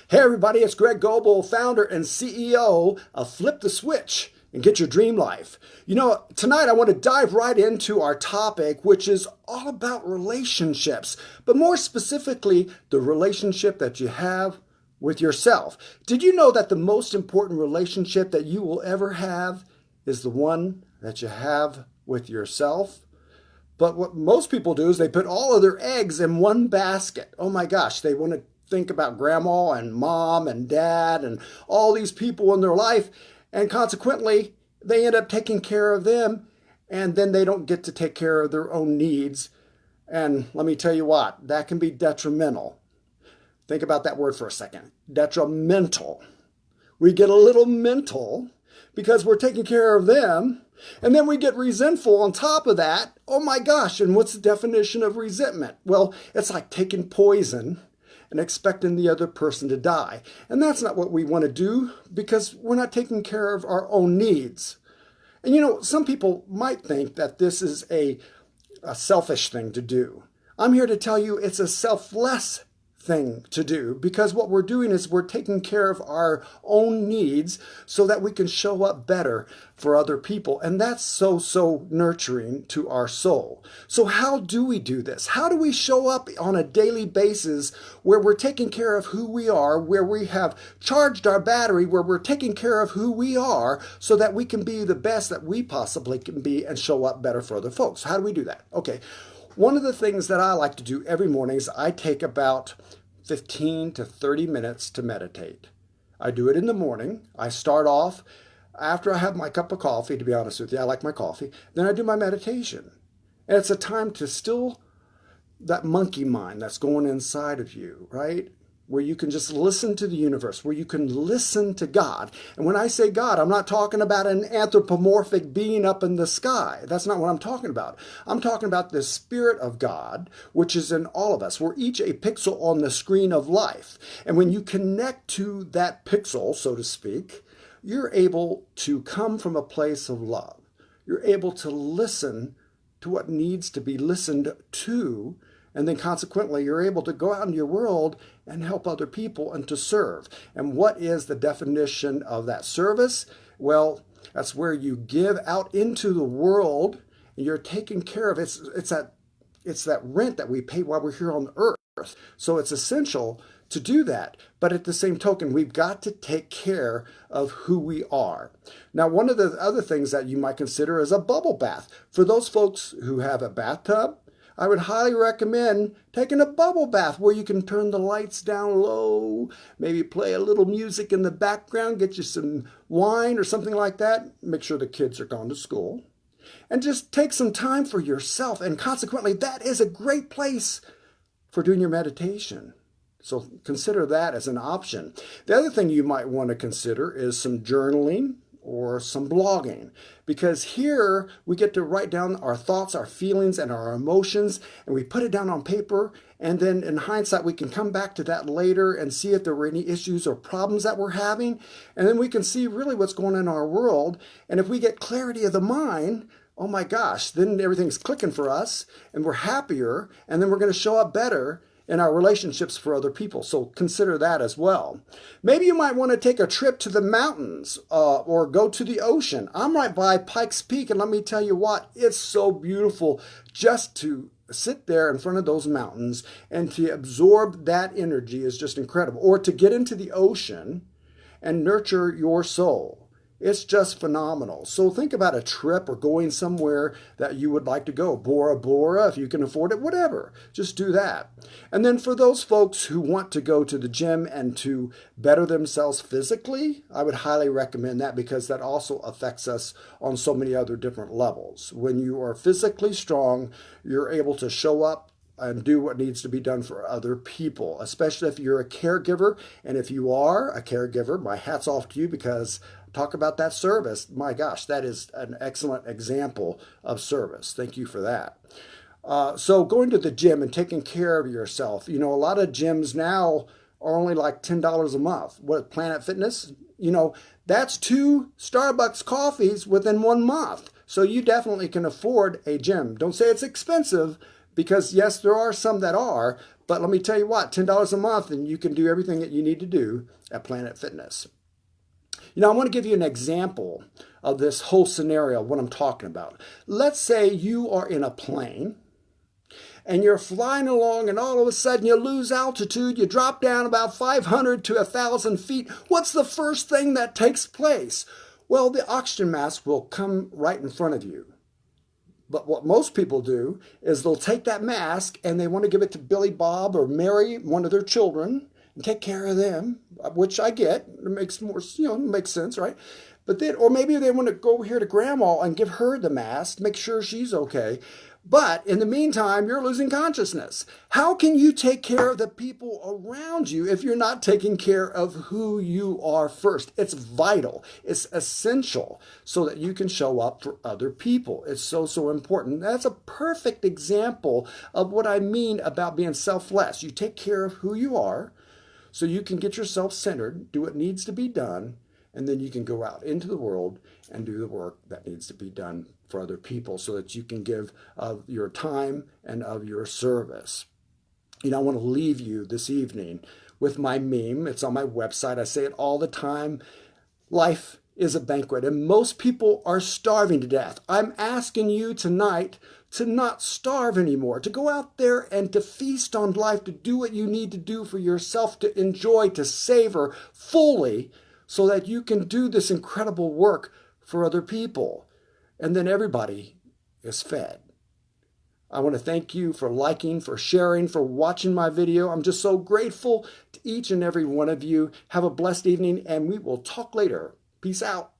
Hey everybody, it's Greg Goebel, founder and CEO of Flip the Switch and Get Your Dream Life. Tonight I want to dive right into our topic, which is all about relationships, but more specifically, the relationship that you have with yourself. Did you know that the most important relationship that you will ever have is the one that you have with yourself? But what most people do is they put all of their eggs in one basket. Oh my gosh, they want to think about grandma and mom and dad and all these people in their life, and consequently they end up taking care of them, and then they don't get to take care of their own needs. And let me tell you what, that can be detrimental. Think about that word for a second. Detrimental. We get a little mental because we're taking care of them, and then we get resentful on top of that. Oh my gosh, and what's the definition of resentment? Well, it's like taking poison and expecting the other person to die. And that's not what we want to do, because we're not taking care of our own needs. And some people might think that this is a selfish thing to do. I'm here to tell you it's a selfless thing to do, because what we're doing is we're taking care of our own needs so that we can show up better for other people. And that's so nurturing to our soul. So how do we do this? How do we show up on a daily basis where we're taking care of who we are, where we have charged our battery, where we're taking care of who we are so that we can be the best that we possibly can be and show up better for other folks? How do we do that? Okay. One of the things that I like to do every morning is I take about 15 to 30 minutes to meditate. I do it in the morning. I start off after I have my cup of coffee, to be honest with you. I like my coffee. Then I do my meditation. And it's a time to still that monkey mind that's going inside of you, right? Where you can just listen to the universe, where you can listen to God. And when I say God, I'm not talking about an anthropomorphic being up in the sky. That's not what I'm talking about. I'm talking about the Spirit of God, which is in all of us. We're each a pixel on the screen of life. And when you connect to that pixel, so to speak, you're able to come from a place of love. You're able to listen to what needs to be listened to. And then consequently, you're able to go out in your world and help other people and to serve. And what is the definition of that service? Well, that's where you give out into the world and you're taking care of it. It's that rent that we pay while we're here on earth. So it's essential to do that. But at the same token, we've got to take care of who we are. Now, one of the other things that you might consider is a bubble bath. For those folks who have a bathtub, I would highly recommend taking a bubble bath where you can turn the lights down low, maybe play a little music in the background, get you some wine or something like that. Make sure the kids are gone to school. And just take some time for yourself. And consequently, that is a great place for doing your meditation. So consider that as an option. The other thing you might want to consider is some journaling or some blogging, because here we get to write down our thoughts, our feelings, and our emotions, and we put it down on paper, and then in hindsight we can come back to that later and see if there were any issues or problems that we're having, and then we can see really what's going on in our world. And if we get clarity of the mind, oh my gosh, then everything's clicking for us, and we're happier, and then we're going to show up better in our relationships for other people. So consider that as well. Maybe you might want to take a trip to the mountains or go to the ocean. I'm right by Pikes Peak, and let me tell you what, it's so beautiful just to sit there in front of those mountains and to absorb that energy is just incredible. Or to get into the ocean and nurture your soul. It's just phenomenal. So think about a trip or going somewhere that you would like to go. Bora Bora, if you can afford it, whatever. Just do that. And then for those folks who want to go to the gym and to better themselves physically, I would highly recommend that, because that also affects us on so many other different levels. When you are physically strong, you're able to show up and do what needs to be done for other people, especially if you're a caregiver. And if you are a caregiver, my hat's off to you, because talk about that service. My gosh, that is an excellent example of service. Thank you for that. So going to the gym and taking care of yourself. A lot of gyms now are only like $10 a month. What, Planet Fitness? That's 2 Starbucks coffees within 1 month. So you definitely can afford a gym. Don't say it's expensive, Because yes, there are some that are, but let me tell you what, $10 a month and you can do everything that you need to do at Planet Fitness. You know, I want to give you an example of this whole scenario, what I'm talking about. Let's say you are in a plane and you're flying along and all of a sudden you lose altitude, you drop down about 500 to 1,000 feet. What's the first thing that takes place? Well, the oxygen mask will come right in front of you. But what most people do is they'll take that mask and they want to give it to Billy Bob or Mary, one of their children, and take care of them, which I get. It makes more, makes sense, right? But then, or maybe they want to go over here to Grandma and give her the mask, make sure she's okay. But in the meantime, you're losing consciousness. How can you take care of the people around you if you're not taking care of who you are first? It's vital. It's essential so that you can show up for other people. It's so, so important. That's a perfect example of what I mean about being selfless. You take care of who you are so you can get yourself centered, do what needs to be done, and then you can go out into the world and do the work that needs to be done for other people so that you can give of your time and of your service. You know, I want to leave you this evening with my meme. It's on my website. I say it all the time. Life is a banquet, and most people are starving to death. I'm asking you tonight to not starve anymore, to go out there and to feast on life, to do what you need to do for yourself, to enjoy, to savor fully, so that you can do this incredible work for other people. And then everybody is fed. I want to thank you for liking, for sharing, for watching my video. I'm just so grateful to each and every one of you. Have a blessed evening, and we will talk later. Peace out.